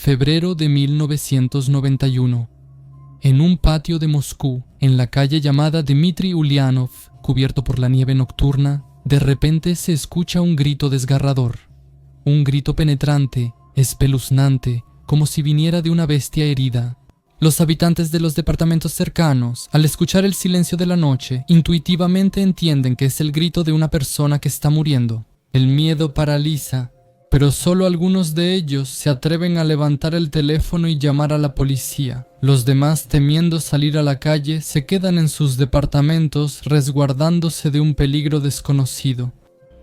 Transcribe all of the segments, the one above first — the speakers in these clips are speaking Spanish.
Febrero de 1991. En un patio de Moscú, en la calle llamada Dmitri Ulyanov, cubierto por la nieve nocturna, de repente se escucha un grito desgarrador. Un grito penetrante, espeluznante, como si viniera de una bestia herida. Los habitantes de los departamentos cercanos, al escuchar el silencio de la noche, intuitivamente entienden que es el grito de una persona que está muriendo. El miedo paraliza, pero solo algunos de ellos se atreven a levantar el teléfono y llamar a la policía. Los demás, temiendo salir a la calle, se quedan en sus departamentos resguardándose de un peligro desconocido.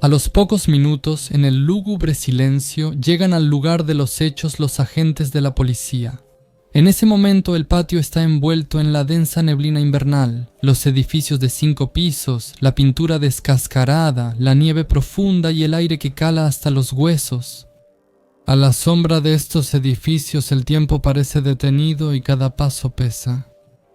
A los pocos minutos, en el lúgubre silencio, llegan al lugar de los hechos los agentes de la policía. En ese momento el patio está envuelto en la densa neblina invernal, los edificios de 5 pisos, la pintura descascarada, la nieve profunda y el aire que cala hasta los huesos. A la sombra de estos edificios el tiempo parece detenido y cada paso pesa.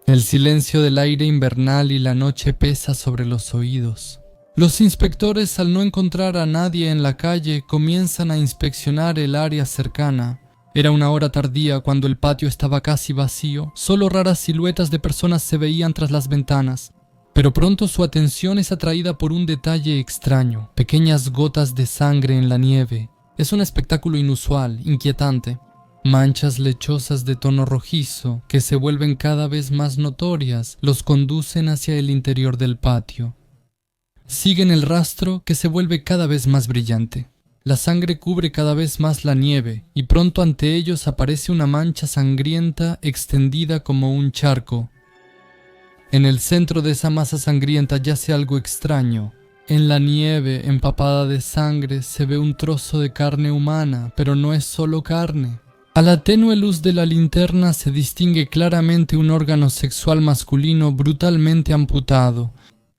El silencio del aire invernal y la noche pesa sobre los oídos. Los inspectores, al no encontrar a nadie en la calle, comienzan a inspeccionar el área cercana. Era una hora tardía cuando el patio estaba casi vacío, solo raras siluetas de personas se veían tras las ventanas. Pero pronto su atención es atraída por un detalle extraño, pequeñas gotas de sangre en la nieve. Es un espectáculo inusual, inquietante. Manchas lechosas de tono rojizo, que se vuelven cada vez más notorias, los conducen hacia el interior del patio. Siguen el rastro que se vuelve cada vez más brillante. La sangre cubre cada vez más la nieve, y pronto ante ellos aparece una mancha sangrienta extendida como un charco. En el centro de esa masa sangrienta yace algo extraño. En la nieve empapada de sangre se ve un trozo de carne humana, pero no es solo carne. A la tenue luz de la linterna se distingue claramente un órgano sexual masculino brutalmente amputado.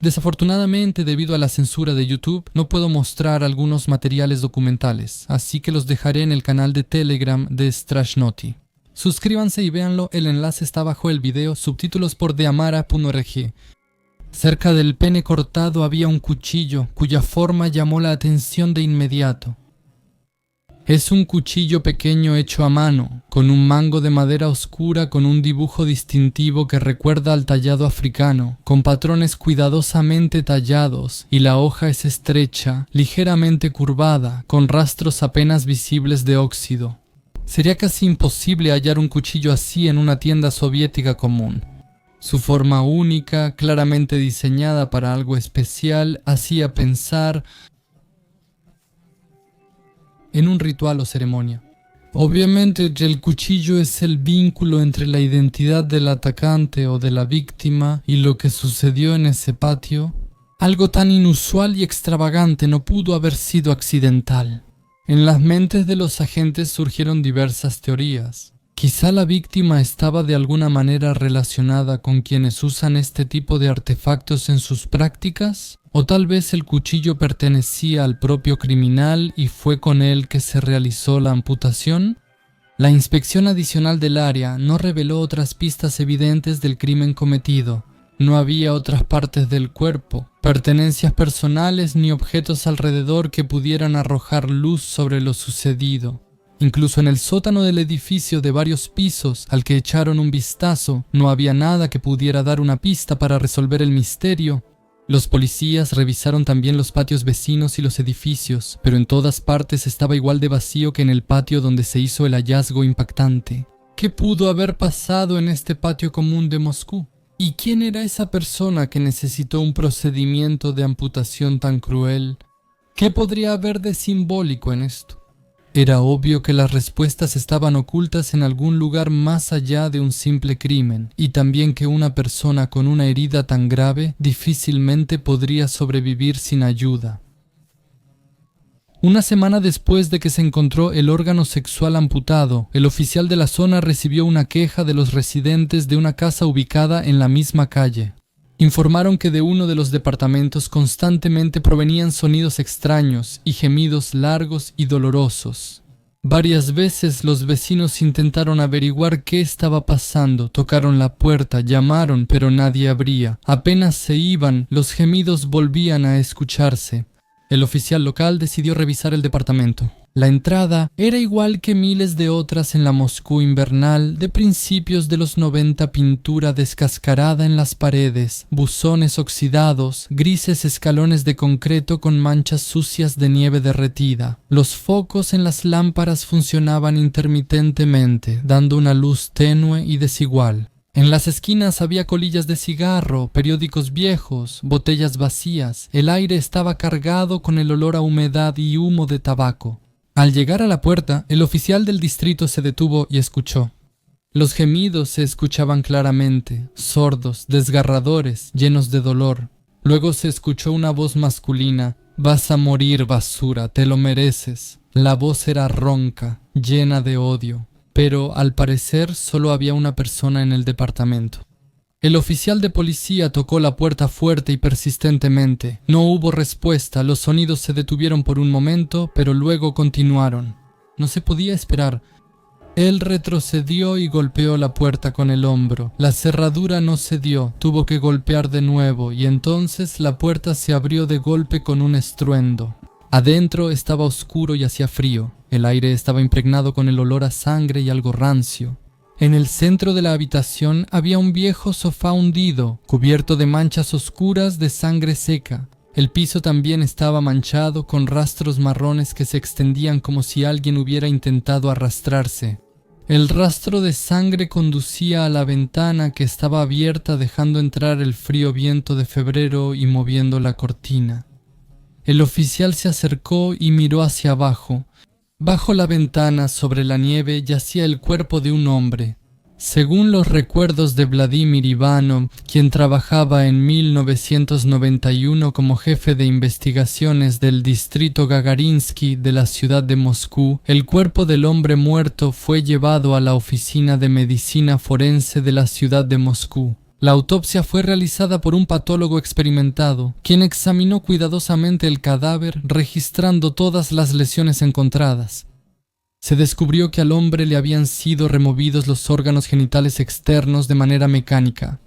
Desafortunadamente, debido a la censura de YouTube, no puedo mostrar algunos materiales documentales, así que los dejaré en el canal de Telegram de Strashnoti. Suscríbanse y véanlo, el enlace está bajo el video, subtítulos por deamara.org. Cerca del pene cortado había un cuchillo, cuya forma llamó la atención de inmediato. Es un cuchillo pequeño hecho a mano, con un mango de madera oscura con un dibujo distintivo que recuerda al tallado africano, con patrones cuidadosamente tallados, y la hoja es estrecha, ligeramente curvada, con rastros apenas visibles de óxido. Sería casi imposible hallar un cuchillo así en una tienda soviética común. Su forma única, claramente diseñada para algo especial, hacía pensar en un ritual o ceremonia. Obviamente el cuchillo es el vínculo entre la identidad del atacante o de la víctima y lo que sucedió en ese patio. Algo tan inusual y extravagante no pudo haber sido accidental. En las mentes de los agentes surgieron diversas teorías. Quizá la víctima estaba de alguna manera relacionada con quienes usan este tipo de artefactos en sus prácticas, o tal vez el cuchillo pertenecía al propio criminal y fue con él que se realizó la amputación. La inspección adicional del área no reveló otras pistas evidentes del crimen cometido. No había otras partes del cuerpo, pertenencias personales ni objetos alrededor que pudieran arrojar luz sobre lo sucedido. Incluso en el sótano del edificio de varios pisos al que echaron un vistazo, no había nada que pudiera dar una pista para resolver el misterio. Los policías revisaron también los patios vecinos y los edificios, pero en todas partes estaba igual de vacío que en el patio donde se hizo el hallazgo impactante. ¿Qué pudo haber pasado en este patio común de Moscú? ¿Y quién era esa persona que necesitó un procedimiento de amputación tan cruel? ¿Qué podría haber de simbólico en esto? Era obvio que las respuestas estaban ocultas en algún lugar más allá de un simple crimen, y también que una persona con una herida tan grave difícilmente podría sobrevivir sin ayuda. Una semana después de que se encontró el órgano sexual amputado, el oficial de la zona recibió una queja de los residentes de una casa ubicada en la misma calle. Informaron que de uno de los departamentos constantemente provenían sonidos extraños y gemidos largos y dolorosos. Varias veces los vecinos intentaron averiguar qué estaba pasando, tocaron la puerta, llamaron, pero nadie abría. Apenas se iban, los gemidos volvían a escucharse. El oficial local decidió revisar el departamento. La entrada era igual que miles de otras en la Moscú invernal de principios de los 90, pintura descascarada en las paredes, buzones oxidados, grises escalones de concreto con manchas sucias de nieve derretida. Los focos en las lámparas funcionaban intermitentemente, dando una luz tenue y desigual. En las esquinas había colillas de cigarro, periódicos viejos, botellas vacías. El aire estaba cargado con el olor a humedad y humo de tabaco. Al llegar a la puerta, el oficial del distrito se detuvo y escuchó. Los gemidos se escuchaban claramente, sordos, desgarradores, llenos de dolor. Luego se escuchó una voz masculina. «Vas a morir, basura, te lo mereces». La voz era ronca, llena de odio, pero al parecer solo había una persona en el departamento. El oficial de policía tocó la puerta fuerte y persistentemente. No hubo respuesta, los sonidos se detuvieron por un momento, pero luego continuaron. No se podía esperar. Él retrocedió y golpeó la puerta con el hombro. La cerradura no cedió, tuvo que golpear de nuevo, y entonces la puerta se abrió de golpe con un estruendo. Adentro estaba oscuro y hacía frío. El aire estaba impregnado con el olor a sangre y algo rancio. En el centro de la habitación había un viejo sofá hundido, cubierto de manchas oscuras de sangre seca. El piso también estaba manchado con rastros marrones que se extendían como si alguien hubiera intentado arrastrarse. El rastro de sangre conducía a la ventana que estaba abierta, dejando entrar el frío viento de febrero y moviendo la cortina. El oficial se acercó y miró hacia abajo. Bajo la ventana, sobre la nieve, yacía el cuerpo de un hombre. Según los recuerdos de Vladimir Ivanov, quien trabajaba en 1991 como jefe de investigaciones del distrito Gagarinsky de la ciudad de Moscú, el cuerpo del hombre muerto fue llevado a la oficina de medicina forense de la ciudad de Moscú. La autopsia fue realizada por un patólogo experimentado, quien examinó cuidadosamente el cadáver, registrando todas las lesiones encontradas. Se descubrió que al hombre le habían sido removidos los órganos genitales externos de manera mecánica.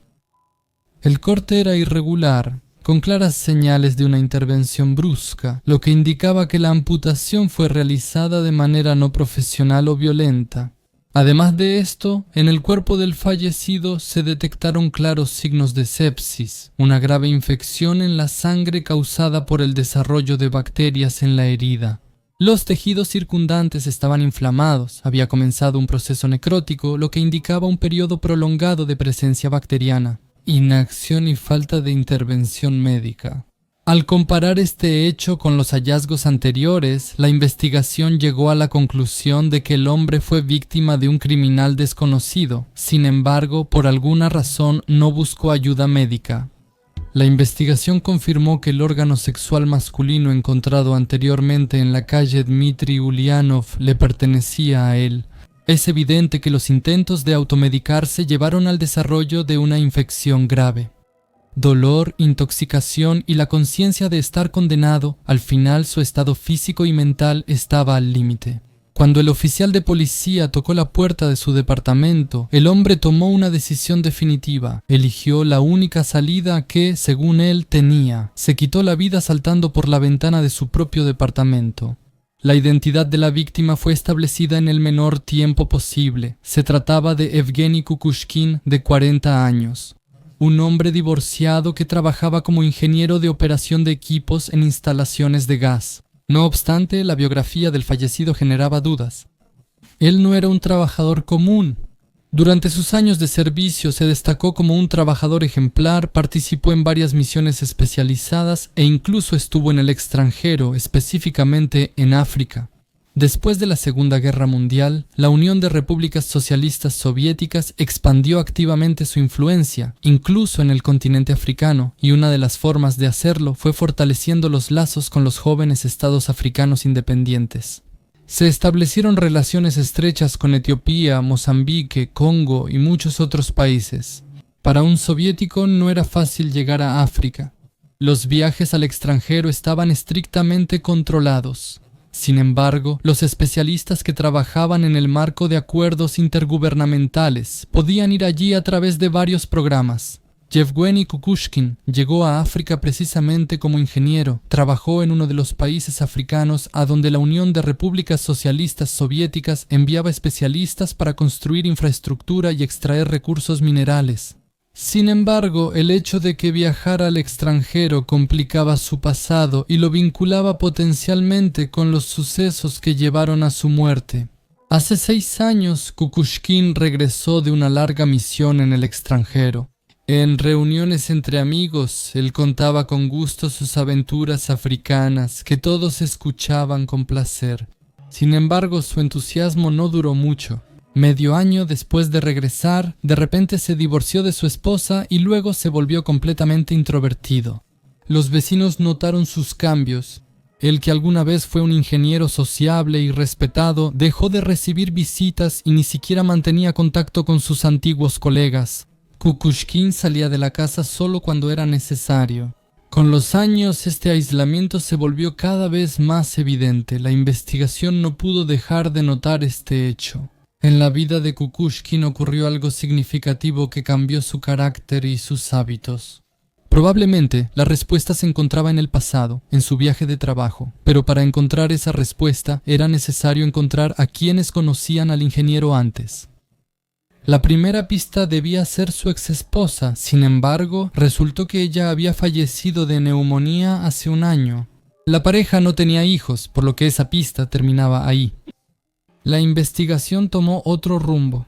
El corte era irregular, con claras señales de una intervención brusca, lo que indicaba que la amputación fue realizada de manera no profesional o violenta. Además de esto, en el cuerpo del fallecido se detectaron claros signos de sepsis, una grave infección en la sangre causada por el desarrollo de bacterias en la herida. Los tejidos circundantes estaban inflamados, había comenzado un proceso necrótico, lo que indicaba un periodo prolongado de presencia bacteriana, inacción y falta de intervención médica. Al comparar este hecho con los hallazgos anteriores, la investigación llegó a la conclusión de que el hombre fue víctima de un criminal desconocido. Sin embargo, por alguna razón no buscó ayuda médica. La investigación confirmó que el órgano sexual masculino encontrado anteriormente en la calle Dmitri Ulyanov le pertenecía a él. Es evidente que los intentos de automedicarse llevaron al desarrollo de una infección grave. Dolor, intoxicación y la conciencia de estar condenado, al final su estado físico y mental estaba al límite. Cuando el oficial de policía tocó la puerta de su departamento, el hombre tomó una decisión definitiva. Eligió la única salida que, según él, tenía. Se quitó la vida saltando por la ventana de su propio departamento. La identidad de la víctima fue establecida en el menor tiempo posible. Se trataba de Evgeny Kukushkin, de 40 años. Un hombre divorciado que trabajaba como ingeniero de operación de equipos en instalaciones de gas. No obstante, la biografía del fallecido generaba dudas. Él no era un trabajador común. Durante sus años de servicio se destacó como un trabajador ejemplar, participó en varias misiones especializadas e incluso estuvo en el extranjero, específicamente en África. Después de la Segunda Guerra Mundial, la Unión de Repúblicas Socialistas Soviéticas expandió activamente su influencia, incluso en el continente africano, y una de las formas de hacerlo fue fortaleciendo los lazos con los jóvenes estados africanos independientes. Se establecieron relaciones estrechas con Etiopía, Mozambique, Congo y muchos otros países. Para un soviético no era fácil llegar a África. Los viajes al extranjero estaban estrictamente controlados. Sin embargo, los especialistas que trabajaban en el marco de acuerdos intergubernamentales podían ir allí a través de varios programas. Yevgeny Kukushkin llegó a África precisamente como ingeniero. Trabajó en uno de los países africanos a donde la Unión de Repúblicas Socialistas Soviéticas enviaba especialistas para construir infraestructura y extraer recursos minerales. Sin embargo, el hecho de que viajara al extranjero complicaba su pasado y lo vinculaba potencialmente con los sucesos que llevaron a su muerte. Hace 6 años, Kukushkin regresó de una larga misión en el extranjero. En reuniones entre amigos, él contaba con gusto sus aventuras africanas, que todos escuchaban con placer. Sin embargo, su entusiasmo no duró mucho. Medio año después de regresar, de repente se divorció de su esposa y luego se volvió completamente introvertido. Los vecinos notaron sus cambios. El que alguna vez fue un ingeniero sociable y respetado, dejó de recibir visitas y ni siquiera mantenía contacto con sus antiguos colegas. Kukushkin salía de la casa solo cuando era necesario. Con los años, este aislamiento se volvió cada vez más evidente. La investigación no pudo dejar de notar este hecho. En la vida de Kukushkin ocurrió algo significativo que cambió su carácter y sus hábitos. Probablemente la respuesta se encontraba en el pasado, en su viaje de trabajo, pero para encontrar esa respuesta era necesario encontrar a quienes conocían al ingeniero antes. La primera pista debía ser su exesposa. Sin embargo, resultó que ella había fallecido de neumonía hace 1 año. La pareja no tenía hijos, por lo que esa pista terminaba ahí. La investigación tomó otro rumbo.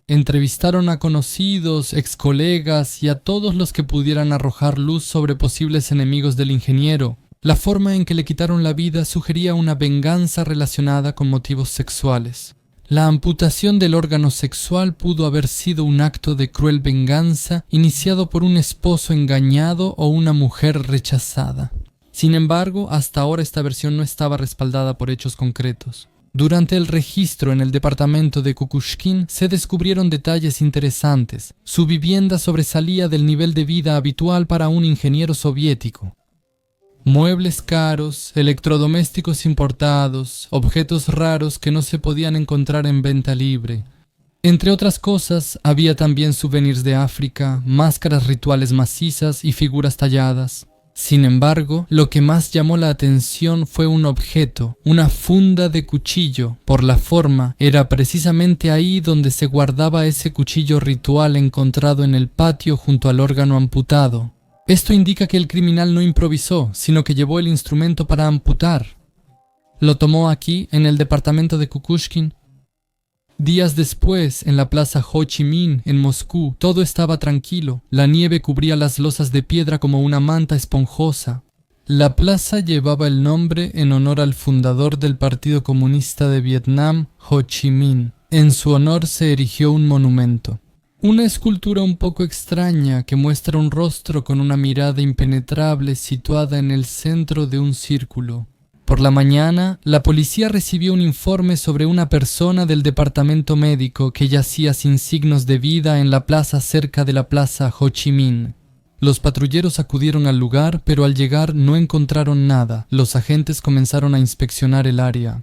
Entrevistaron a conocidos, excolegas y a todos los que pudieran arrojar luz sobre posibles enemigos del ingeniero. La forma en que le quitaron la vida sugería una venganza relacionada con motivos sexuales. La amputación del órgano sexual pudo haber sido un acto de cruel venganza iniciado por un esposo engañado o una mujer rechazada. Sin embargo, hasta ahora esta versión no estaba respaldada por hechos concretos. Durante el registro en el departamento de Kukushkin se descubrieron detalles interesantes. Su vivienda sobresalía del nivel de vida habitual para un ingeniero soviético. Muebles caros, electrodomésticos importados, objetos raros que no se podían encontrar en venta libre. Entre otras cosas, había también souvenirs de África, máscaras rituales macizas y figuras talladas. Sin embargo, lo que más llamó la atención fue un objeto, una funda de cuchillo. Por la forma, era precisamente ahí donde se guardaba ese cuchillo ritual encontrado en el patio junto al órgano amputado. Esto indica que el criminal no improvisó, sino que llevó el instrumento para amputar. Lo tomó aquí, en el departamento de Kukushkin. Días después, en la plaza Ho Chi Minh, en Moscú, todo estaba tranquilo. La nieve cubría las losas de piedra como una manta esponjosa. La plaza llevaba el nombre en honor al fundador del Partido Comunista de Vietnam, Ho Chi Minh. En su honor se erigió un monumento. Una escultura un poco extraña que muestra un rostro con una mirada impenetrable situada en el centro de un círculo. Por la mañana, la policía recibió un informe sobre una persona del departamento médico que yacía sin signos de vida en la plaza cerca de la plaza Ho Chi Minh. Los patrulleros acudieron al lugar, pero al llegar no encontraron nada. Los agentes comenzaron a inspeccionar el área.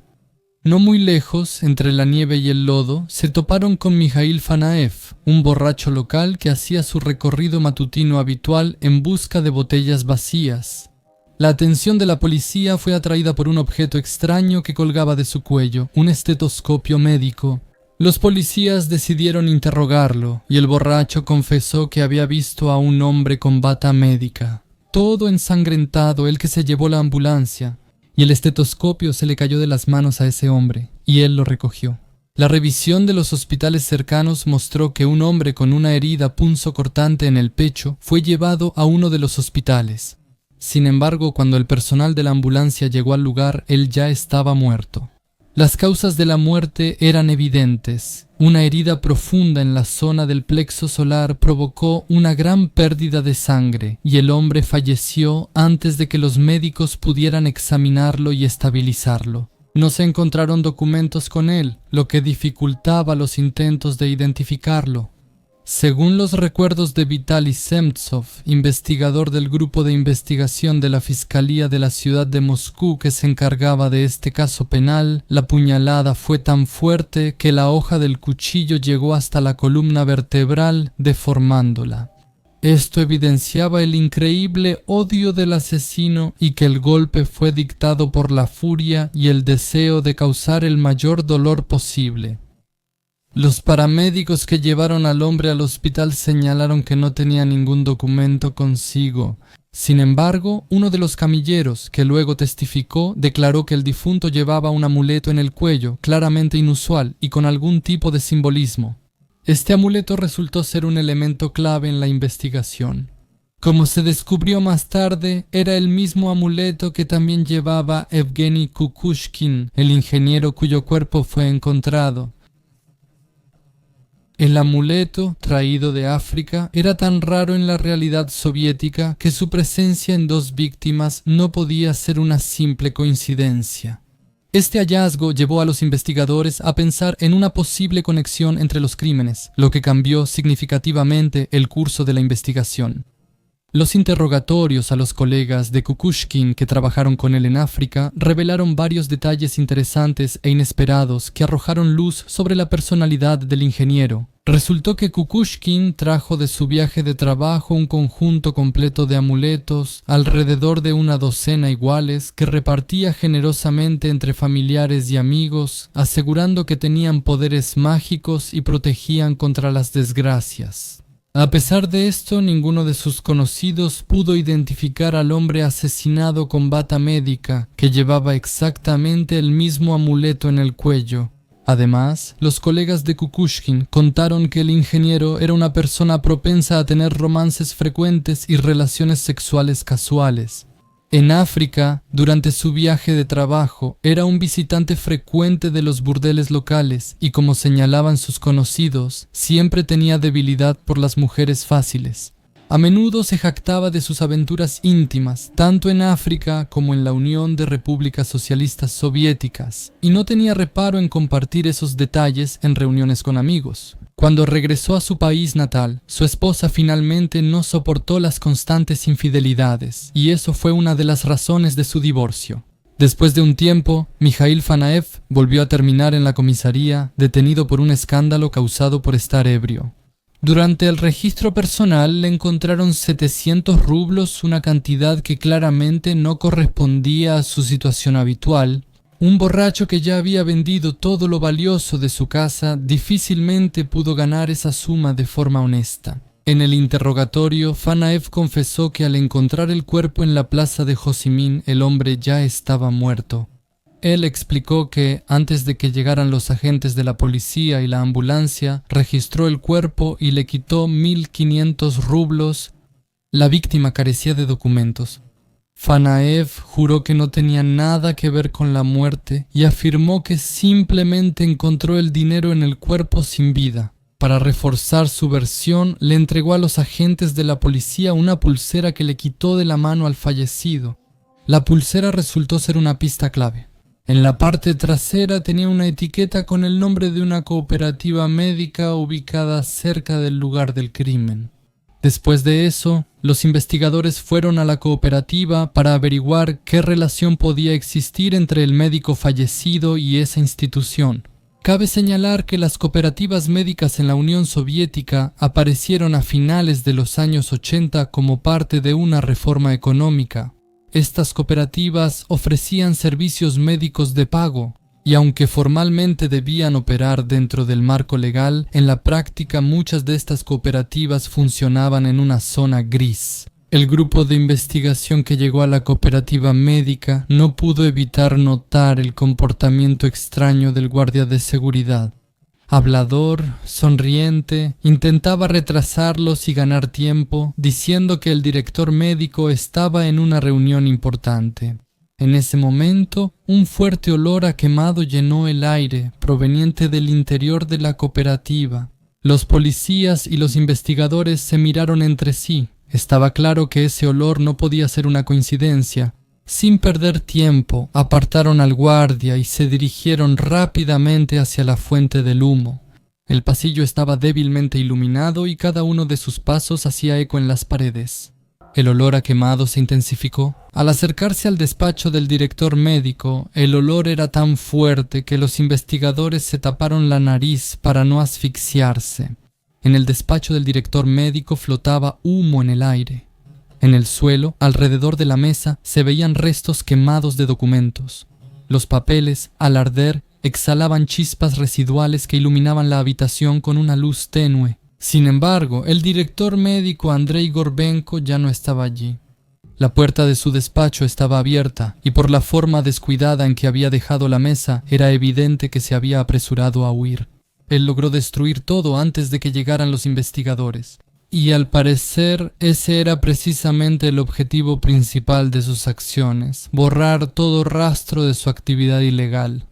No muy lejos, entre la nieve y el lodo, se toparon con Mikhail Fanaev, un borracho local que hacía su recorrido matutino habitual en busca de botellas vacías. La atención de la policía fue atraída por un objeto extraño que colgaba de su cuello, un estetoscopio médico. Los policías decidieron interrogarlo, y el borracho confesó que había visto a un hombre con bata médica, todo ensangrentado, el que se llevó la ambulancia. Y el estetoscopio se le cayó de las manos a ese hombre, y él lo recogió. La revisión de los hospitales cercanos mostró que un hombre con una herida punzocortante en el pecho fue llevado a uno de los hospitales. Sin embargo, cuando el personal de la ambulancia llegó al lugar, él ya estaba muerto. Las causas de la muerte eran evidentes. Una herida profunda en la zona del plexo solar provocó una gran pérdida de sangre y el hombre falleció antes de que los médicos pudieran examinarlo y estabilizarlo. No se encontraron documentos con él, lo que dificultaba los intentos de identificarlo. Según los recuerdos de Vitaly Semtsov, investigador del grupo de investigación de la Fiscalía de la ciudad de Moscú que se encargaba de este caso penal, la puñalada fue tan fuerte que la hoja del cuchillo llegó hasta la columna vertebral, deformándola. Esto evidenciaba el increíble odio del asesino y que el golpe fue dictado por la furia y el deseo de causar el mayor dolor posible. Los paramédicos que llevaron al hombre al hospital señalaron que no tenía ningún documento consigo. Sin embargo, uno de los camilleros, que luego testificó, declaró que el difunto llevaba un amuleto en el cuello, claramente inusual y con algún tipo de simbolismo. Este amuleto resultó ser un elemento clave en la investigación. Como se descubrió más tarde, era el mismo amuleto que también llevaba Evgeny Kukushkin, el ingeniero cuyo cuerpo fue encontrado. El amuleto, traído de África, era tan raro en la realidad soviética que su presencia en dos víctimas no podía ser una simple coincidencia. Este hallazgo llevó a los investigadores a pensar en una posible conexión entre los crímenes, lo que cambió significativamente el curso de la investigación. Los interrogatorios a los colegas de Kukushkin que trabajaron con él en África revelaron varios detalles interesantes e inesperados que arrojaron luz sobre la personalidad del ingeniero. Resultó que Kukushkin trajo de su viaje de trabajo un conjunto completo de amuletos, alrededor de una docena iguales, que repartía generosamente entre familiares y amigos, asegurando que tenían poderes mágicos y protegían contra las desgracias. A pesar de esto, ninguno de sus conocidos pudo identificar al hombre asesinado con bata médica, que llevaba exactamente el mismo amuleto en el cuello. Además, los colegas de Kukushkin contaron que el ingeniero era una persona propensa a tener romances frecuentes y relaciones sexuales casuales. En África, durante su viaje de trabajo, era un visitante frecuente de los burdeles locales y, como señalaban sus conocidos, siempre tenía debilidad por las mujeres fáciles. A menudo se jactaba de sus aventuras íntimas, tanto en África como en la Unión de Repúblicas Socialistas Soviéticas, y no tenía reparo en compartir esos detalles en reuniones con amigos. Cuando regresó a su país natal, su esposa finalmente no soportó las constantes infidelidades, y eso fue una de las razones de su divorcio. Después de un tiempo, Mikhail Fanaev volvió a terminar en la comisaría, detenido por un escándalo causado por estar ebrio. Durante el registro personal le encontraron 700 rublos, una cantidad que claramente no correspondía a su situación habitual. Un borracho que ya había vendido todo lo valioso de su casa difícilmente pudo ganar esa suma de forma honesta. En el interrogatorio, Fanaev confesó que al encontrar el cuerpo en la plaza de Ho Chi Minh, el hombre ya estaba muerto. Él explicó que, antes de que llegaran los agentes de la policía y la ambulancia, registró el cuerpo y le quitó 1.500 rublos. La víctima carecía de documentos. Fanaev juró que no tenía nada que ver con la muerte y afirmó que simplemente encontró el dinero en el cuerpo sin vida. Para reforzar su versión, le entregó a los agentes de la policía una pulsera que le quitó de la mano al fallecido. La pulsera resultó ser una pista clave. En la parte trasera tenía una etiqueta con el nombre de una cooperativa médica ubicada cerca del lugar del crimen. Después de eso, los investigadores fueron a la cooperativa para averiguar qué relación podía existir entre el médico fallecido y esa institución. Cabe señalar que las cooperativas médicas en la Unión Soviética aparecieron a finales de los años 80 como parte de una reforma económica. Estas cooperativas ofrecían servicios médicos de pago, y aunque formalmente debían operar dentro del marco legal, en la práctica muchas de estas cooperativas funcionaban en una zona gris. El grupo de investigación que llegó a la cooperativa médica no pudo evitar notar el comportamiento extraño del guardia de seguridad. Hablador, sonriente, intentaba retrasarlos y ganar tiempo, diciendo que el director médico estaba en una reunión importante. En ese momento, un fuerte olor a quemado llenó el aire, proveniente del interior de la cooperativa. Los policías y los investigadores se miraron entre sí. Estaba claro que ese olor no podía ser una coincidencia. Sin perder tiempo, apartaron al guardia y se dirigieron rápidamente hacia la fuente del humo. El pasillo estaba débilmente iluminado y cada uno de sus pasos hacía eco en las paredes. El olor a quemado se intensificó. Al acercarse al despacho del director médico, el olor era tan fuerte que los investigadores se taparon la nariz para no asfixiarse. En el despacho del director médico flotaba humo en el aire. En el suelo, alrededor de la mesa, se veían restos quemados de documentos. Los papeles, al arder, exhalaban chispas residuales que iluminaban la habitación con una luz tenue. Sin embargo, el director médico Andrei Gorbenko ya no estaba allí. La puerta de su despacho estaba abierta, y por la forma descuidada en que había dejado la mesa, era evidente que se había apresurado a huir. Él logró destruir todo antes de que llegaran los investigadores. Y al parecer, ese era precisamente el objetivo principal de sus acciones: borrar todo rastro de su actividad ilegal.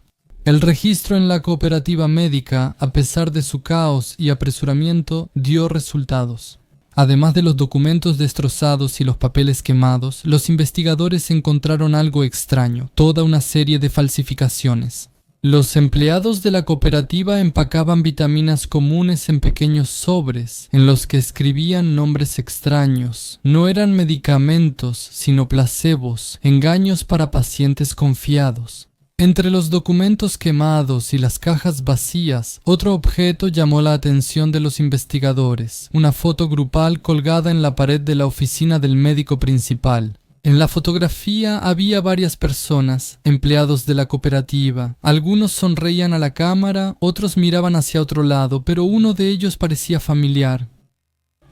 El registro en la cooperativa médica, a pesar de su caos y apresuramiento, dio resultados. Además de los documentos destrozados y los papeles quemados, los investigadores encontraron algo extraño: toda una serie de falsificaciones. Los empleados de la cooperativa empacaban vitaminas comunes en pequeños sobres, en los que escribían nombres extraños. No eran medicamentos, sino placebos, engaños para pacientes confiados. Entre los documentos quemados y las cajas vacías, otro objeto llamó la atención de los investigadores: una foto grupal colgada en la pared de la oficina del médico principal. En la fotografía había varias personas, empleados de la cooperativa. Algunos sonreían a la cámara, otros miraban hacia otro lado, pero uno de ellos parecía familiar.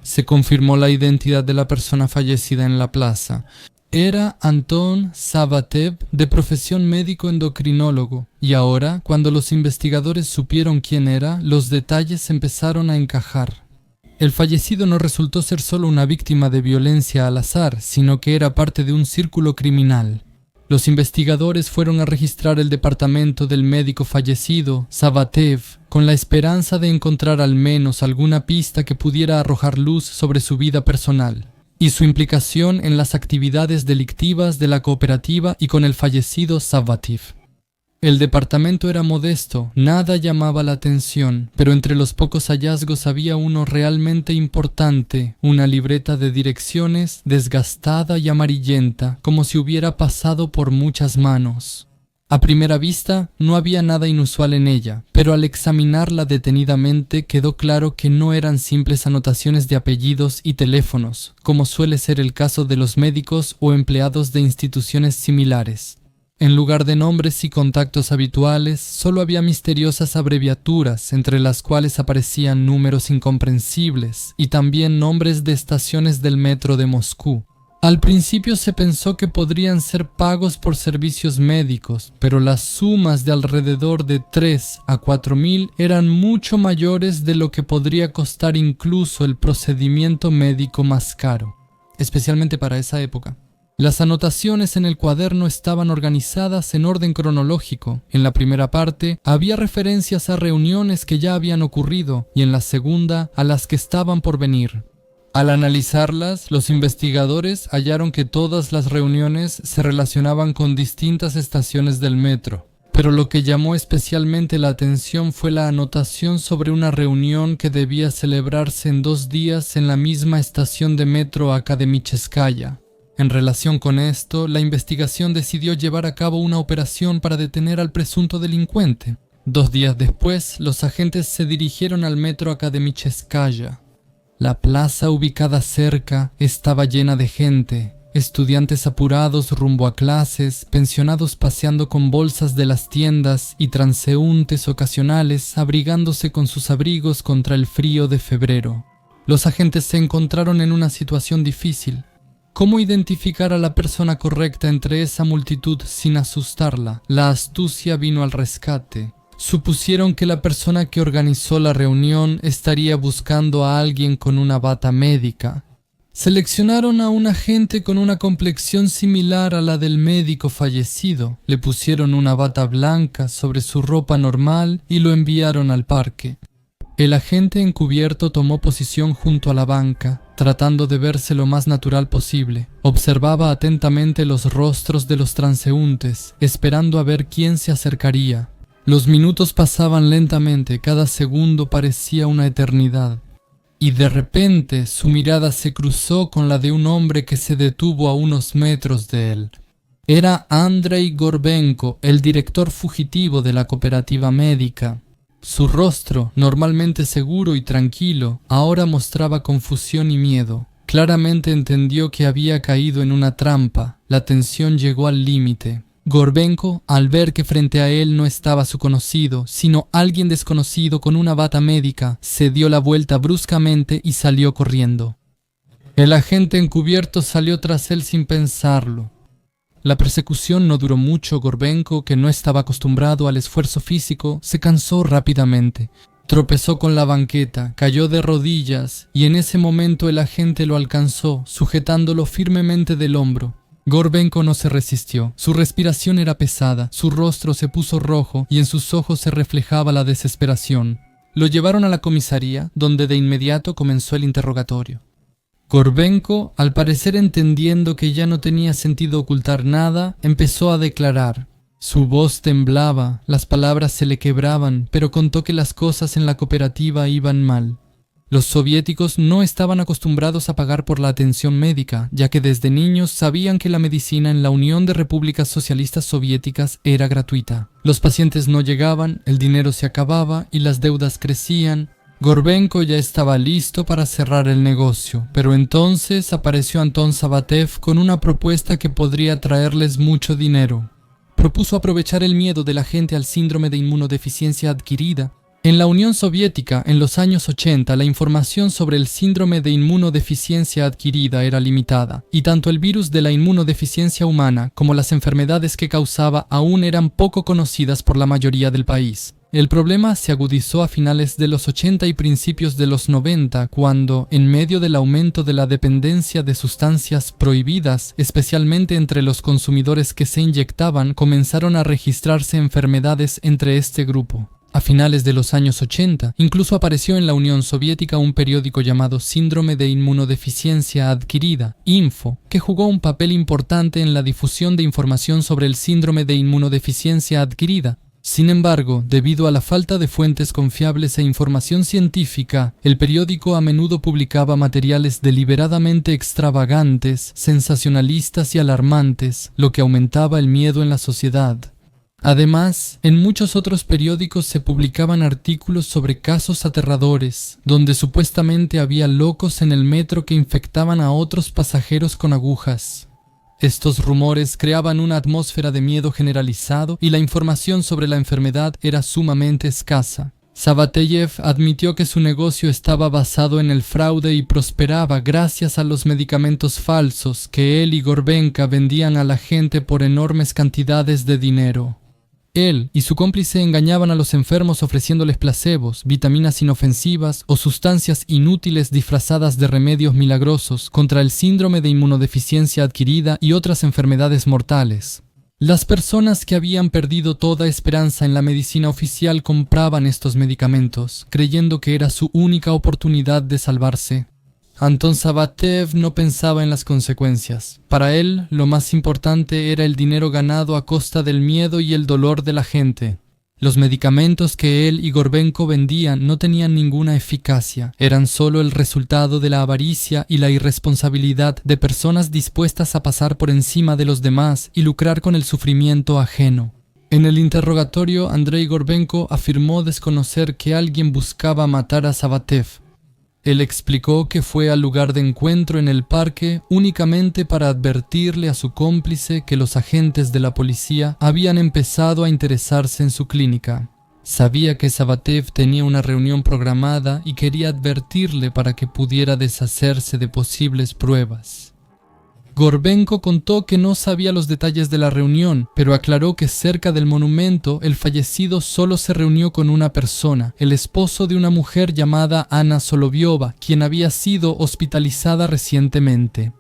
Se confirmó la identidad de la persona fallecida en la plaza. Era Anton Savatev, de profesión médico endocrinólogo, y ahora, cuando los investigadores supieron quién era, los detalles empezaron a encajar. El fallecido no resultó ser solo una víctima de violencia al azar, sino que era parte de un círculo criminal. Los investigadores fueron a registrar el departamento del médico fallecido, Savatev, con la esperanza de encontrar al menos alguna pista que pudiera arrojar luz sobre su vida personal y su implicación en las actividades delictivas de la cooperativa y con el fallecido Savatev. El departamento era modesto, nada llamaba la atención, pero entre los pocos hallazgos había uno realmente importante: una libreta de direcciones desgastada y amarillenta, como si hubiera pasado por muchas manos. A primera vista no había nada inusual en ella, pero al examinarla detenidamente quedó claro que no eran simples anotaciones de apellidos y teléfonos, como suele ser el caso de los médicos o empleados de instituciones similares. En lugar de nombres y contactos habituales, solo había misteriosas abreviaturas, entre las cuales aparecían números incomprensibles y también nombres de estaciones del metro de Moscú. Al principio se pensó que podrían ser pagos por servicios médicos, pero las sumas de alrededor de 3 a 4 mil eran mucho mayores de lo que podría costar incluso el procedimiento médico más caro, especialmente para esa época. Las anotaciones en el cuaderno estaban organizadas en orden cronológico. En la primera parte había referencias a reuniones que ya habían ocurrido y en la segunda a las que estaban por venir. Al analizarlas, los investigadores hallaron que todas las reuniones se relacionaban con distintas estaciones del metro. Pero lo que llamó especialmente la atención fue la anotación sobre una reunión que debía celebrarse en 2 días en la misma estación de metro Akademicheskaya. En relación con esto, la investigación decidió llevar a cabo una operación para detener al presunto delincuente. 2 días después, los agentes se dirigieron al metro Akademicheskaya. La plaza ubicada cerca estaba llena de gente: estudiantes apurados rumbo a clases, pensionados paseando con bolsas de las tiendas y transeúntes ocasionales abrigándose con sus abrigos contra el frío de febrero. Los agentes se encontraron en una situación difícil. ¿Cómo identificar a la persona correcta entre esa multitud sin asustarla? La astucia vino al rescate. Supusieron que la persona que organizó la reunión estaría buscando a alguien con una bata médica. Seleccionaron a un agente con una complexión similar a la del médico fallecido. Le pusieron una bata blanca sobre su ropa normal y lo enviaron al parque. El agente encubierto tomó posición junto a la banca, tratando de verse lo más natural posible. Observaba atentamente los rostros de los transeúntes, esperando a ver quién se acercaría. Los minutos pasaban lentamente, cada segundo parecía una eternidad. Y de repente su mirada se cruzó con la de un hombre que se detuvo a unos metros de él. Era Andrei Gorbenko, el director fugitivo de la cooperativa médica. Su rostro, normalmente seguro y tranquilo, ahora mostraba confusión y miedo. Claramente entendió que había caído en una trampa. La tensión llegó al límite. Gorbenko, al ver que frente a él no estaba su conocido, sino alguien desconocido con una bata médica, se dio la vuelta bruscamente y salió corriendo. El agente encubierto salió tras él sin pensarlo. La persecución no duró mucho. Gorbenko, que no estaba acostumbrado al esfuerzo físico, se cansó rápidamente. Tropezó con la banqueta, cayó de rodillas, y en ese momento el agente lo alcanzó, sujetándolo firmemente del hombro. Gorbenko no se resistió. Su respiración era pesada, su rostro se puso rojo y en sus ojos se reflejaba la desesperación. Lo llevaron a la comisaría, donde de inmediato comenzó el interrogatorio. Gorbenko, al parecer entendiendo que ya no tenía sentido ocultar nada, empezó a declarar. Su voz temblaba, las palabras se le quebraban, pero contó que las cosas en la cooperativa iban mal. Los soviéticos no estaban acostumbrados a pagar por la atención médica, ya que desde niños sabían que la medicina en la Unión de Repúblicas Socialistas Soviéticas era gratuita. Los pacientes no llegaban, el dinero se acababa y las deudas crecían. Gorbenko ya estaba listo para cerrar el negocio, pero entonces apareció Anton Sabatev con una propuesta que podría traerles mucho dinero. Propuso aprovechar el miedo de la gente al síndrome de inmunodeficiencia adquirida. En la Unión Soviética, en los años 80, la información sobre el síndrome de inmunodeficiencia adquirida era limitada, y tanto el virus de la inmunodeficiencia humana como las enfermedades que causaba aún eran poco conocidas por la mayoría del país. El problema se agudizó a finales de los 80 y principios de los 90, cuando, en medio del aumento de la dependencia de sustancias prohibidas, especialmente entre los consumidores que se inyectaban, comenzaron a registrarse enfermedades entre este grupo. A finales de los años 80, incluso apareció en la Unión Soviética un periódico llamado Síndrome de Inmunodeficiencia Adquirida, Info, que jugó un papel importante en la difusión de información sobre el síndrome de inmunodeficiencia adquirida. Sin embargo, debido a la falta de fuentes confiables e información científica, el periódico a menudo publicaba materiales deliberadamente extravagantes, sensacionalistas y alarmantes, lo que aumentaba el miedo en la sociedad. Además, en muchos otros periódicos se publicaban artículos sobre casos aterradores, donde supuestamente había locos en el metro que infectaban a otros pasajeros con agujas. Estos rumores creaban una atmósfera de miedo generalizado y la información sobre la enfermedad era sumamente escasa. Sabateyev admitió que su negocio estaba basado en el fraude y prosperaba gracias a los medicamentos falsos que él y Gorbenko vendían a la gente por enormes cantidades de dinero. Él y su cómplice engañaban a los enfermos ofreciéndoles placebos, vitaminas inofensivas o sustancias inútiles disfrazadas de remedios milagrosos contra el síndrome de inmunodeficiencia adquirida y otras enfermedades mortales. Las personas que habían perdido toda esperanza en la medicina oficial compraban estos medicamentos, creyendo que era su única oportunidad de salvarse. Anton Sabatev no pensaba en las consecuencias. Para él, lo más importante era el dinero ganado a costa del miedo y el dolor de la gente. Los medicamentos que él y Gorbenko vendían no tenían ninguna eficacia, eran solo el resultado de la avaricia y la irresponsabilidad de personas dispuestas a pasar por encima de los demás y lucrar con el sufrimiento ajeno. En el interrogatorio, Andrei Gorbenko afirmó desconocer que alguien buscaba matar a Sabatev. Él explicó que fue al lugar de encuentro en el parque únicamente para advertirle a su cómplice que los agentes de la policía habían empezado a interesarse en su clínica. Sabía que Sabatev tenía una reunión programada y quería advertirle para que pudiera deshacerse de posibles pruebas. Gorbenko contó que no sabía los detalles de la reunión, pero aclaró que cerca del monumento el fallecido solo se reunió con una persona, el esposo de una mujer llamada Anna Soloviova, quien había sido hospitalizada recientemente.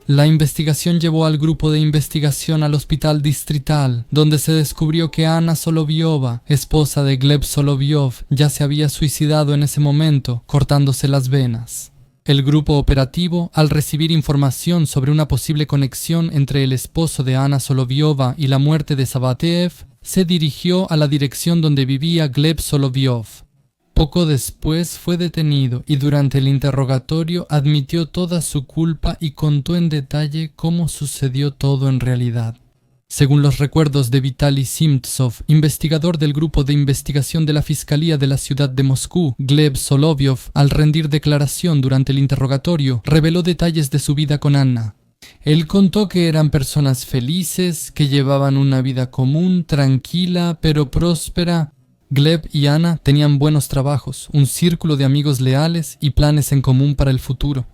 La investigación llevó al grupo de investigación al hospital distrital, donde se descubrió que Anna Soloviova, esposa de Gleb Soloviov, ya se había suicidado en ese momento, cortándose las venas. El grupo operativo, al recibir información sobre una posible conexión entre el esposo de Anna Soloviova y la muerte de Sabatev, se dirigió a la dirección donde vivía Gleb Soloviov. Poco después fue detenido y durante el interrogatorio admitió toda su culpa y contó en detalle cómo sucedió todo en realidad. Según los recuerdos de Vitaly Simtsov, investigador del grupo de investigación de la Fiscalía de la ciudad de Moscú, Gleb Soloviov, al rendir declaración durante el interrogatorio, reveló detalles de su vida con Anna. Él contó que eran personas felices, que llevaban una vida común, tranquila, pero próspera. Gleb y Anna tenían buenos trabajos, un círculo de amigos leales y planes en común para el futuro.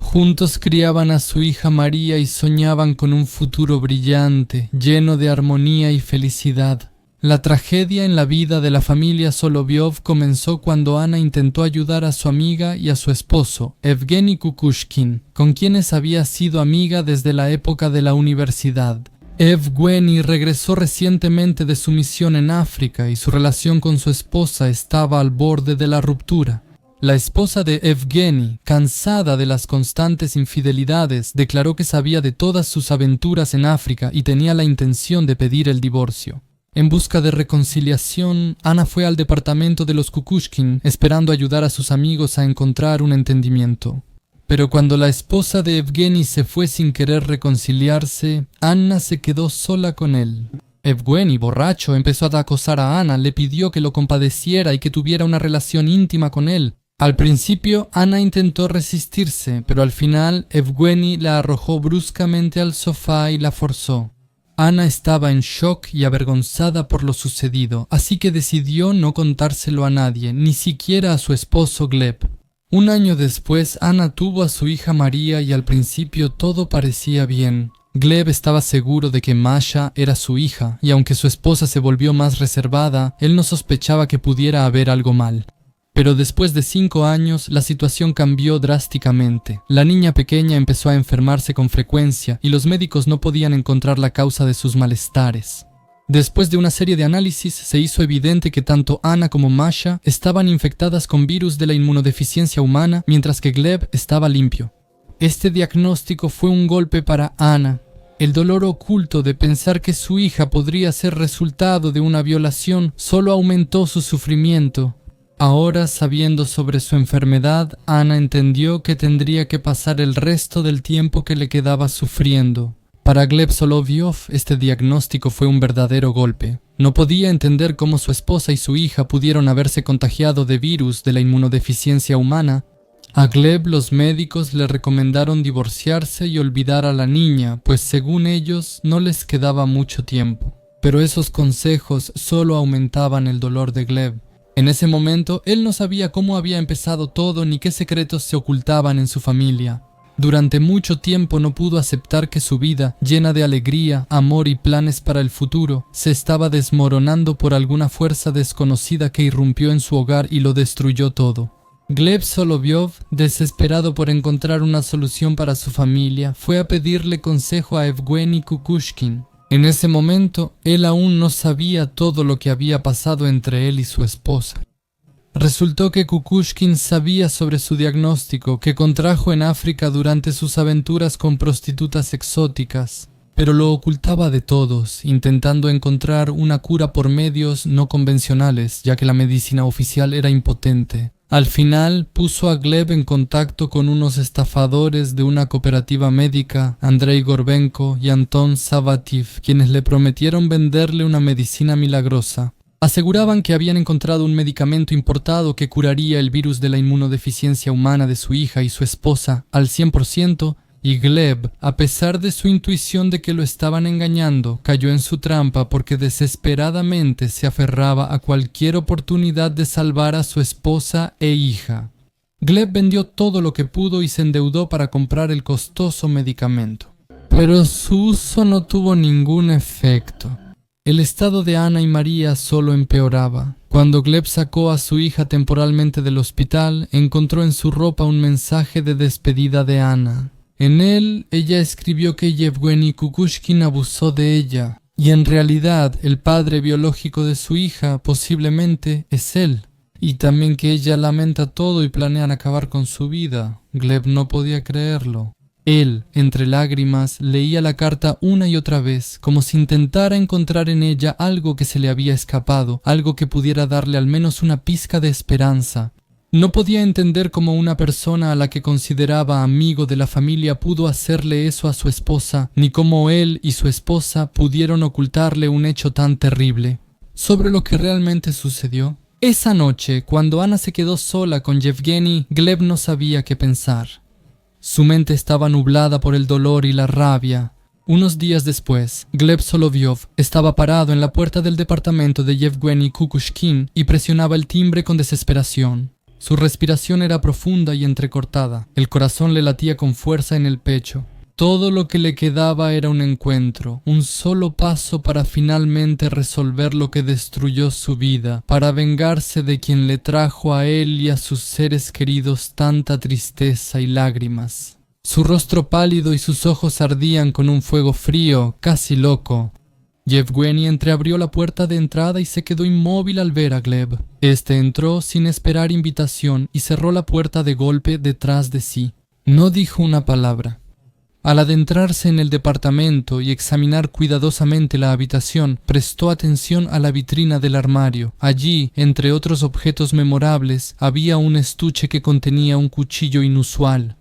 Juntos criaban a su hija María y soñaban con un futuro brillante, lleno de armonía y felicidad. La tragedia en la vida de la familia Soloviov comenzó cuando Anna intentó ayudar a su amiga y a su esposo, Evgeny Kukushkin, con quienes había sido amiga desde la época de la universidad. Evgeny regresó recientemente de su misión en África y su relación con su esposa estaba al borde de la ruptura. La esposa de Evgeny, cansada de las constantes infidelidades, declaró que sabía de todas sus aventuras en África y tenía la intención de pedir el divorcio. En busca de reconciliación, Anna fue al departamento de los Kukushkin, esperando ayudar a sus amigos a encontrar un entendimiento. Pero cuando la esposa de Evgeny se fue sin querer reconciliarse, Anna se quedó sola con él. Evgeny, borracho, empezó a acosar a Anna, le pidió que lo compadeciera y que tuviera una relación íntima con él. Al principio, Anna intentó resistirse, pero al final, Evgeny la arrojó bruscamente al sofá y la forzó. Anna estaba en shock y avergonzada por lo sucedido, así que decidió no contárselo a nadie, ni siquiera a su esposo Gleb. Un año después, Anna tuvo a su hija María y al principio todo parecía bien. Gleb estaba seguro de que Masha era su hija, y aunque su esposa se volvió más reservada, él no sospechaba que pudiera haber algo mal. Pero después de 5 años, la situación cambió drásticamente. La niña pequeña empezó a enfermarse con frecuencia y los médicos no podían encontrar la causa de sus malestares. Después de una serie de análisis, se hizo evidente que tanto Anna como Masha estaban infectadas con virus de la inmunodeficiencia humana, mientras que Gleb estaba limpio. Este diagnóstico fue un golpe para Anna. El dolor oculto de pensar que su hija podría ser resultado de una violación solo aumentó su sufrimiento. Ahora, sabiendo sobre su enfermedad, Anna entendió que tendría que pasar el resto del tiempo que le quedaba sufriendo. Para Gleb Soloviov, este diagnóstico fue un verdadero golpe. No podía entender cómo su esposa y su hija pudieron haberse contagiado de virus de la inmunodeficiencia humana. A Gleb los médicos le recomendaron divorciarse y olvidar a la niña, pues según ellos no les quedaba mucho tiempo. Pero esos consejos solo aumentaban el dolor de Gleb. En ese momento, él no sabía cómo había empezado todo ni qué secretos se ocultaban en su familia. Durante mucho tiempo no pudo aceptar que su vida, llena de alegría, amor y planes para el futuro, se estaba desmoronando por alguna fuerza desconocida que irrumpió en su hogar y lo destruyó todo. Gleb Soloviov, desesperado por encontrar una solución para su familia, fue a pedirle consejo a Evgeny Kukushkin. En ese momento, él aún no sabía todo lo que había pasado entre él y su esposa. Resultó que Kukushkin sabía sobre su diagnóstico que contrajo en África durante sus aventuras con prostitutas exóticas, pero lo ocultaba de todos, intentando encontrar una cura por medios no convencionales, ya que la medicina oficial era impotente. Al final, puso a Gleb en contacto con unos estafadores de una cooperativa médica, Andrei Gorbenko y Anton Sabativ, quienes le prometieron venderle una medicina milagrosa. Aseguraban que habían encontrado un medicamento importado que curaría el virus de la inmunodeficiencia humana de su hija y su esposa al 100%, y Gleb, a pesar de su intuición de que lo estaban engañando, cayó en su trampa porque desesperadamente se aferraba a cualquier oportunidad de salvar a su esposa e hija. Gleb vendió todo lo que pudo y se endeudó para comprar el costoso medicamento. Pero su uso no tuvo ningún efecto. El estado de Anna y María solo empeoraba. Cuando Gleb sacó a su hija temporalmente del hospital, encontró en su ropa un mensaje de despedida de Anna. En él, ella escribió que Yevgeny Kukushkin abusó de ella, y en realidad el padre biológico de su hija posiblemente es él, y también que ella lamenta todo y planean acabar con su vida. Gleb no podía creerlo. Él, entre lágrimas, leía la carta una y otra vez, como si intentara encontrar en ella algo que se le había escapado, algo que pudiera darle al menos una pizca de esperanza. No podía entender cómo una persona a la que consideraba amigo de la familia pudo hacerle eso a su esposa, ni cómo él y su esposa pudieron ocultarle un hecho tan terrible. Sobre lo que realmente sucedió. Esa noche, cuando Anna se quedó sola con Yevgeny, Gleb no sabía qué pensar. Su mente estaba nublada por el dolor y la rabia. Unos días después, Gleb Solovyov estaba parado en la puerta del departamento de Yevgeny Kukushkin y presionaba el timbre con desesperación. Su respiración era profunda y entrecortada. El corazón le latía con fuerza en el pecho. Todo lo que le quedaba era un encuentro, un solo paso para finalmente resolver lo que destruyó su vida, para vengarse de quien le trajo a él y a sus seres queridos tanta tristeza y lágrimas. Su rostro pálido y sus ojos ardían con un fuego frío, casi loco. Yevgeny entreabrió la puerta de entrada y se quedó inmóvil al ver a Gleb. Este entró sin esperar invitación y cerró la puerta de golpe detrás de sí. No dijo una palabra. Al adentrarse en el departamento y examinar cuidadosamente la habitación, prestó atención a la vitrina del armario. Allí, entre otros objetos memorables, había un estuche que contenía un cuchillo inusual.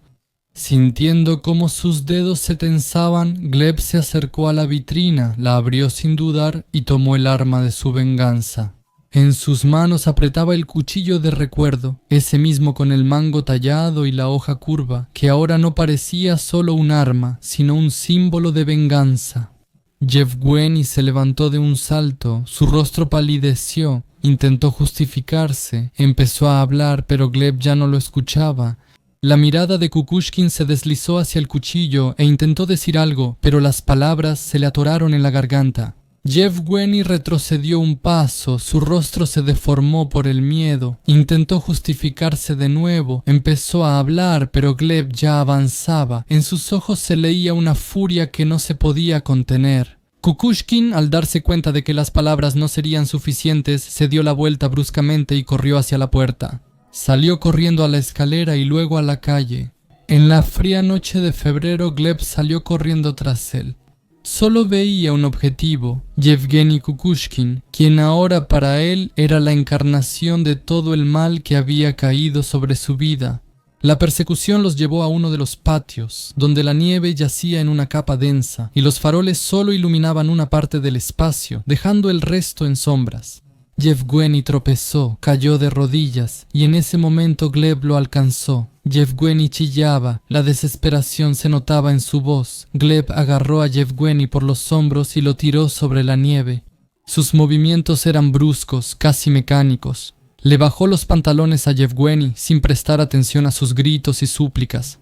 Sintiendo cómo sus dedos se tensaban, Gleb se acercó a la vitrina, la abrió sin dudar y tomó el arma de su venganza. En sus manos apretaba el cuchillo de recuerdo, ese mismo con el mango tallado y la hoja curva, que ahora no parecía solo un arma, sino un símbolo de venganza. Yevgeny se levantó de un salto, su rostro palideció, intentó justificarse, empezó a hablar, pero Gleb ya no lo escuchaba. La mirada de Kukushkin se deslizó hacia el cuchillo e intentó decir algo, pero las palabras se le atoraron en la garganta. Yevgeny retrocedió un paso, su rostro se deformó por el miedo. Intentó justificarse de nuevo, empezó a hablar, pero Gleb ya avanzaba. En sus ojos se leía una furia que no se podía contener. Kukushkin, al darse cuenta de que las palabras no serían suficientes, se dio la vuelta bruscamente y corrió hacia la puerta. Salió corriendo a la escalera y luego a la calle. En la fría noche de febrero, Gleb salió corriendo tras él. Solo veía un objetivo, Yevgeny Kukushkin, quien ahora para él era la encarnación de todo el mal que había caído sobre su vida. La persecución los llevó a uno de los patios, donde la nieve yacía en una capa densa, y los faroles solo iluminaban una parte del espacio, dejando el resto en sombras. Yevgeny tropezó, cayó de rodillas, y en ese momento Gleb lo alcanzó. Yevgeny chillaba, la desesperación se notaba en su voz. Gleb agarró a Yevgeny por los hombros y lo tiró sobre la nieve. Sus movimientos eran bruscos, casi mecánicos. Le bajó los pantalones a Yevgeny sin prestar atención a sus gritos y súplicas.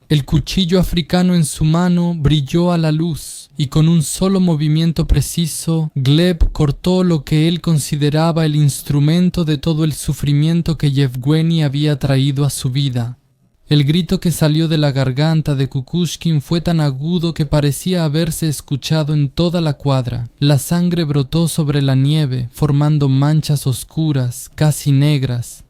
El cuchillo africano en su mano brilló a la luz, y con un solo movimiento preciso, Gleb cortó lo que él consideraba el instrumento de todo el sufrimiento que Yevgeny había traído a su vida. El grito que salió de la garganta de Kukushkin fue tan agudo que parecía haberse escuchado en toda la cuadra. La sangre brotó sobre la nieve, formando manchas oscuras, casi negras.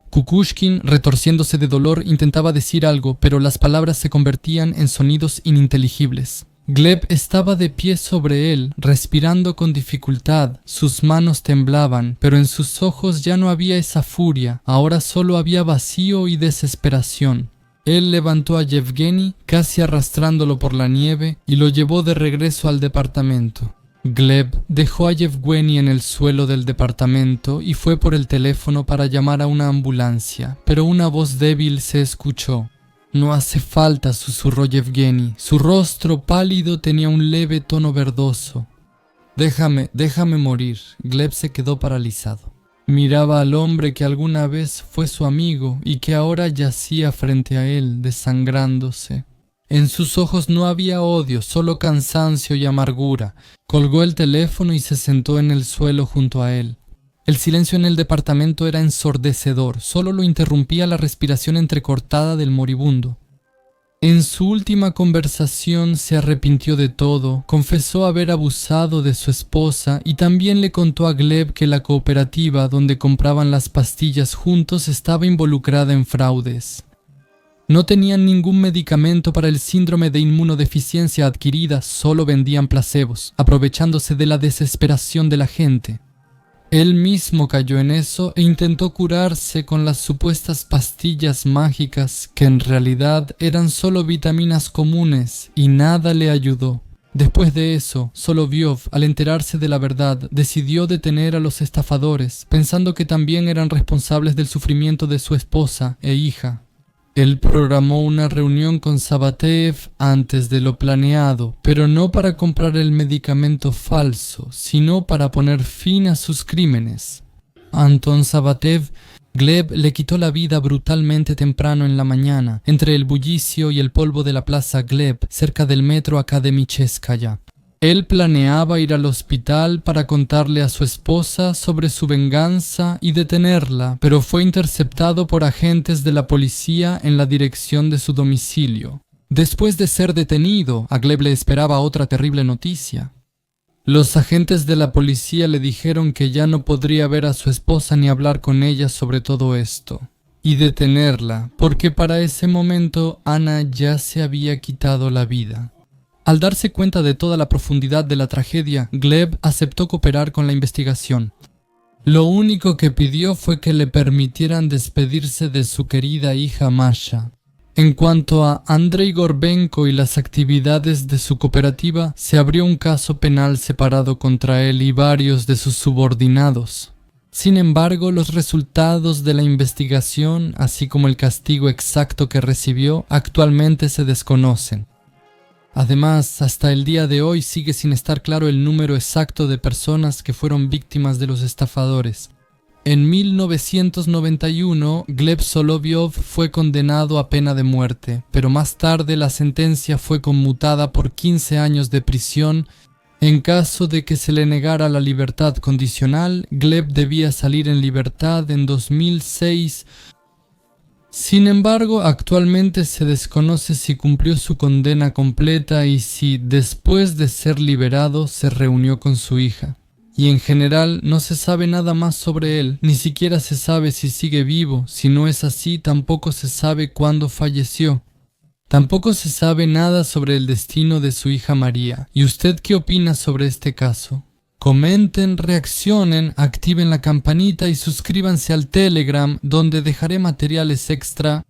Kukushkin, retorciéndose de dolor, intentaba decir algo, pero las palabras se convertían en sonidos ininteligibles. Gleb estaba de pie sobre él, respirando con dificultad. Sus manos temblaban, pero en sus ojos ya no había esa furia, ahora solo había vacío y desesperación. Él levantó a Yevgeny, casi arrastrándolo por la nieve, y lo llevó de regreso al departamento. Gleb dejó a Yevgeny en el suelo del departamento y fue por el teléfono para llamar a una ambulancia, pero una voz débil se escuchó. «No hace falta», susurró Yevgeny. Su rostro pálido tenía un leve tono verdoso. Déjame morir». Gleb se quedó paralizado. Miraba al hombre que alguna vez fue su amigo y que ahora yacía frente a él, desangrándose. En sus ojos no había odio, solo cansancio y amargura. Colgó el teléfono y se sentó en el suelo junto a él. El silencio en el departamento era ensordecedor, solo lo interrumpía la respiración entrecortada del moribundo. En su última conversación se arrepintió de todo, confesó haber abusado de su esposa y también le contó a Gleb que la cooperativa donde compraban las pastillas juntos estaba involucrada en fraudes. No tenían ningún medicamento para el síndrome de inmunodeficiencia adquirida, solo vendían placebos, aprovechándose de la desesperación de la gente. Él mismo cayó en eso e intentó curarse con las supuestas pastillas mágicas que en realidad eran solo vitaminas comunes y nada le ayudó. Después de eso, Solovyov, al enterarse de la verdad, decidió detener a los estafadores, pensando que también eran responsables del sufrimiento de su esposa e hija. Él programó una reunión con Sabatev antes de lo planeado, pero no para comprar el medicamento falso, sino para poner fin a sus crímenes. Anton Sabatev, Gleb le quitó la vida brutalmente temprano en la mañana, entre el bullicio y el polvo de la plaza Gleb, cerca del metro Akademicheskaya. Él planeaba ir al hospital para contarle a su esposa sobre su venganza y detenerla, pero fue interceptado por agentes de la policía en la dirección de su domicilio. Después de ser detenido, a Gleb le esperaba otra terrible noticia. Los agentes de la policía le dijeron que ya no podría ver a su esposa ni hablar con ella sobre todo esto, y detenerla, porque para ese momento Ana ya se había quitado la vida. Al darse cuenta de toda la profundidad de la tragedia, Gleb aceptó cooperar con la investigación. Lo único que pidió fue que le permitieran despedirse de su querida hija Masha. En cuanto a Andrei Gorbenko y las actividades de su cooperativa, se abrió un caso penal separado contra él y varios de sus subordinados. Sin embargo, los resultados de la investigación, así como el castigo exacto que recibió, actualmente se desconocen. Además, hasta el día de hoy sigue sin estar claro el número exacto de personas que fueron víctimas de los estafadores. En 1991, Gleb Solovyov fue condenado a pena de muerte, pero más tarde la sentencia fue conmutada por 15 años de prisión. En caso de que se le negara la libertad condicional, Gleb debía salir en libertad en 2006. Sin embargo, actualmente se desconoce si cumplió su condena completa y si, después de ser liberado, se reunió con su hija. Y en general no se sabe nada más sobre él, ni siquiera se sabe si sigue vivo. Si no es así, tampoco se sabe cuándo falleció. Tampoco se sabe nada sobre el destino de su hija María. ¿Y usted qué opina sobre este caso? Comenten, reaccionen, activen la campanita y suscríbanse al Telegram, donde dejaré materiales extra